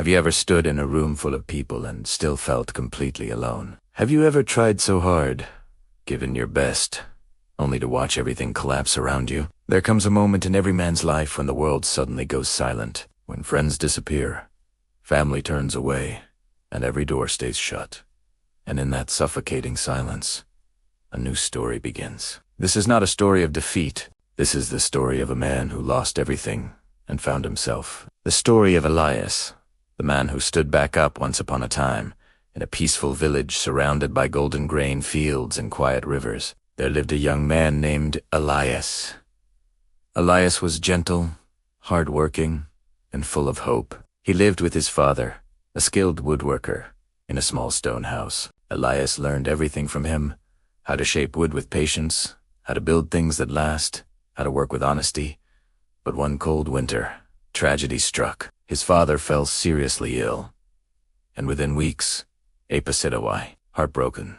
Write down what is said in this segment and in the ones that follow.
Have you ever stood in a room full of people and still felt completely alone? Have you ever tried so hard, given your best, only to watch everything collapse around you? There comes a moment in every man's life when the world suddenly goes silent, when friends disappear, family turns away, and every door stays shut. And in that suffocating silence, a new story begins. This is not a story of defeat. This is the story of a man who lost everything and found himself. The story of Elias, the man who stood back up once upon a time, in a peaceful village surrounded by golden grain fields and quiet rivers. There lived a young man named Elias. Elias was gentle, hard-working, and full of hope. He lived with his father, a skilled woodworker, in a small stone house. Elias learned everything from him: how to shape wood with patience, how to build things that last, how to work with honesty. But one cold winter, tragedy struck. His father fell seriously ill, and within weeks, heartbroken,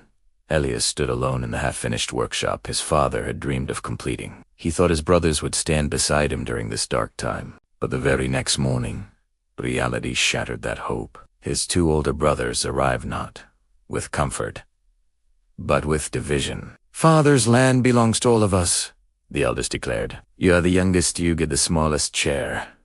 Elias stood alone in the half-finished workshop his father had dreamed of completing. He thought his brothers would stand beside him during this dark time, but the very next morning, reality shattered that hope. His two older brothers arrived not with comfort, but with division. "Father's land belongs to all of us," the eldest declared. "You are the youngest, you get the smallest chair."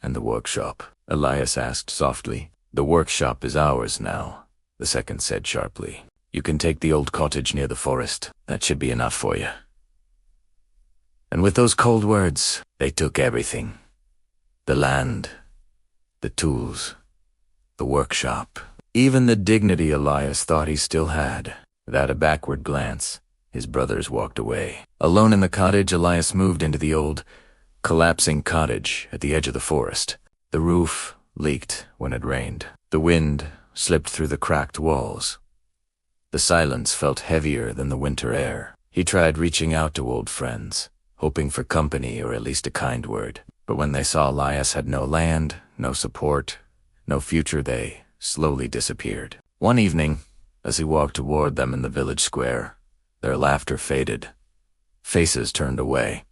"And the workshop?" Elias asked softly. "The workshop is ours now," the second said sharply. "You can take the old cottage near the forest. That should be enough for you." And with those cold words, they took everything. The land, the tools, the workshop, even the dignity Elias thought he still had. Without a backward glance, his brothers walked away. Alone in the cottage, Elias moved into the old, collapsing cottage at the edge of the forest. The roof leaked when it rained. The wind slipped through the cracked walls. The silence felt heavier than the winter air. He tried reaching out to old friends, hoping for company or at least a kind word. But when they saw Elias had no land, no support, no future, they slowly disappeared. One evening, as he walked toward them in the village square, their laughter faded. Faces turned away.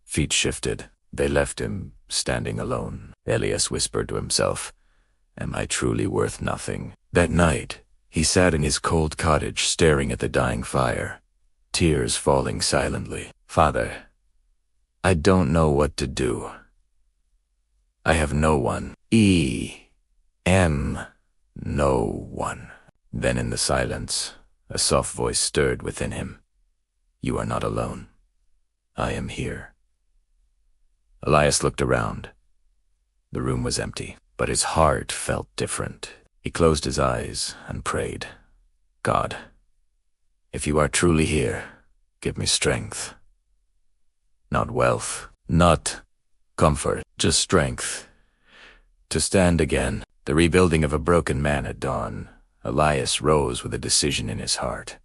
Feet shifted. They left him standing alone. Elias whispered to himself, "Am I truly worth nothing?" That night, he sat in his cold cottage staring at the dying fire, tears falling silently. "Father, I don't know what to do. I have no one. No one." Then in the silence, a soft voice stirred within him. "You are not alone. I am here." Elias looked around. The room was empty, but his heart felt different. He closed his eyes and prayed, "God, if you are truly here, give me strength. Not wealth, not comfort, just strength. To stand again." The rebuilding of a broken man had dawned. Elias rose with a decision in his heart.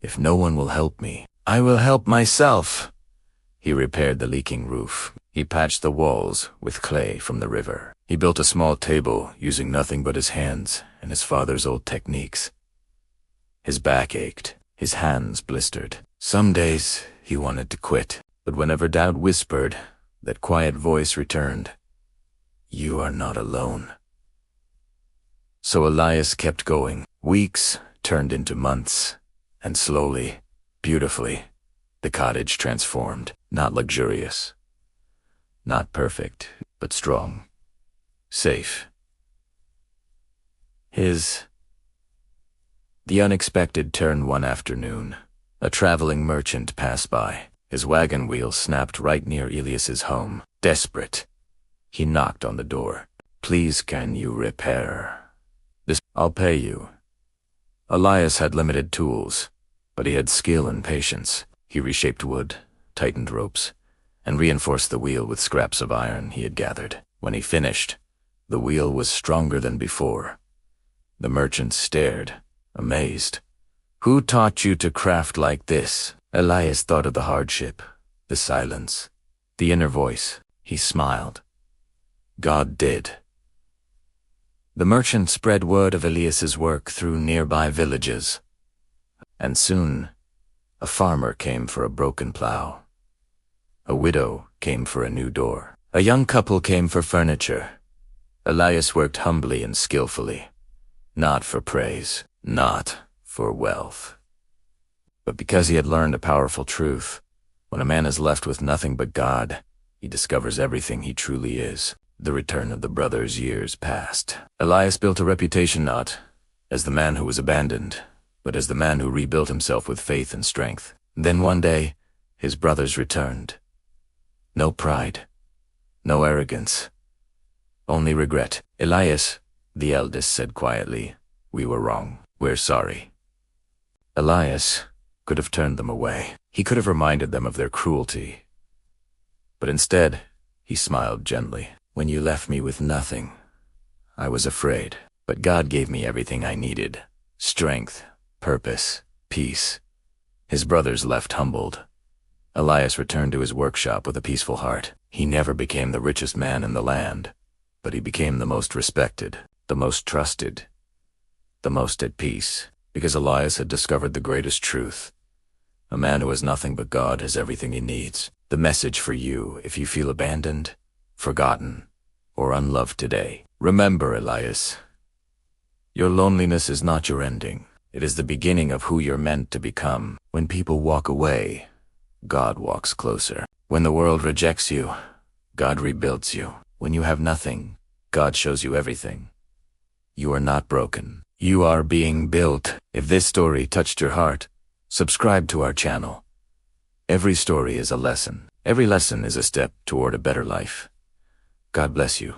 "If no one will help me, I will help myself." He repaired the leaking roof. He patched the walls with clay from the river. He built a small table using nothing but his hands and his father's old techniques. His back ached. His hands blistered. Some days he wanted to quit, but whenever doubt whispered, that quiet voice returned, "You are not alone." So Elias kept going. Weeks turned into months, and slowly, beautifully, the cottage transformed. Not luxurious, not perfect, but strong, safe. The unexpected turned one afternoon. A traveling merchant passed by. His wagon wheel snapped right near Elias's home. Desperate, he knocked on the door. "Please, can you repair this? I'll pay you." Elias had limited tools, but he had skill and patience. He reshaped wood, tightened ropes, and reinforced the wheel with scraps of iron he had gathered. When he finished, the wheel was stronger than before. The merchant stared, amazed. "Who taught you to craft like this?" Elias thought of the hardship, the silence, the inner voice. He smiled. "God did." The merchant spread word of Elias's work through nearby villages, and soon a farmer came for a broken plow. A widow came for a new door. A young couple came for furniture. Elias worked humbly and skillfully, not for praise, not for wealth, but because he had learned a powerful truth. When a man is left with nothing but God, he discovers everything he truly is. The return of the brothers' years passed. Elias built a reputation not as the man who was abandoned, but as the man who rebuilt himself with faith and strength. Then one day, his brothers returned. No pride, no arrogance, only regret. Elias, the eldest, said quietly, "We were wrong. We're sorry." Elias could have turned them away. He could have reminded them of their cruelty. But instead, he smiled gently. "When you left me with nothing, I was afraid. But God gave me everything I needed: strength, purpose, peace." His brothers left humbled. Elias returned to his workshop with a peaceful heart. He never became the richest man in the land, but he became the most respected, the most trusted, the most at peace, because Elias had discovered the greatest truth. A man who has nothing but God has everything he needs. The message for you, if you feel abandoned, forgotten, or unloved today: remember, Elias, your loneliness is not your ending. It is the beginning of who you're meant to become. When people walk away, God walks closer. When the world rejects you, God rebuilds you. When you have nothing, God shows you everything. You are not broken. You are being built. If this story touched your heart, subscribe to our channel. Every story is a lesson. Every lesson is a step toward a better life. God bless you.